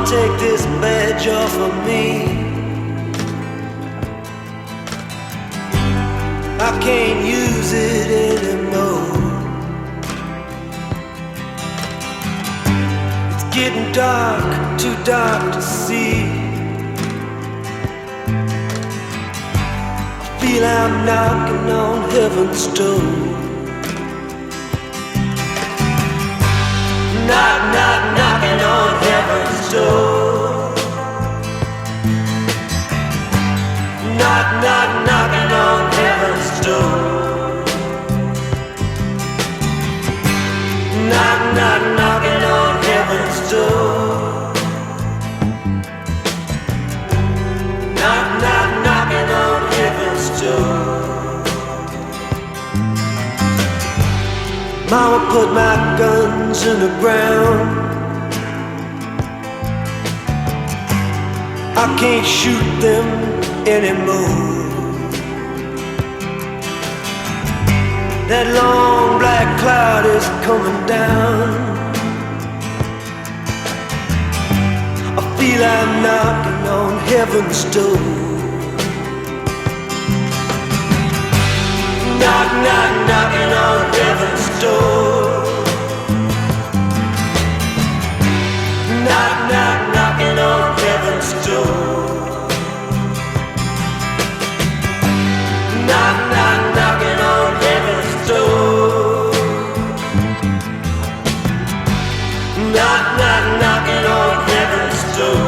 take this badge off of me. I can't use it anymore. It's getting dark, too dark to see. I feel I'm knocking on heaven's door. Knock, knock, knocking on heaven's door. Knock, knock, knocking on heaven's door. Knock, knock, knocking on heaven's door. Knock, knock, knocking on heaven's door. Mama put my guns in the ground. I can't shoot them anymore. That long black cloud is coming down. I feel I'm knocking on heaven's door. Knock, knock, knocking on heaven's door. Knock, knock, knocking on heaven's door. Knock, knock, knocking on heaven's door. Knock, knock, knocking on heaven's door.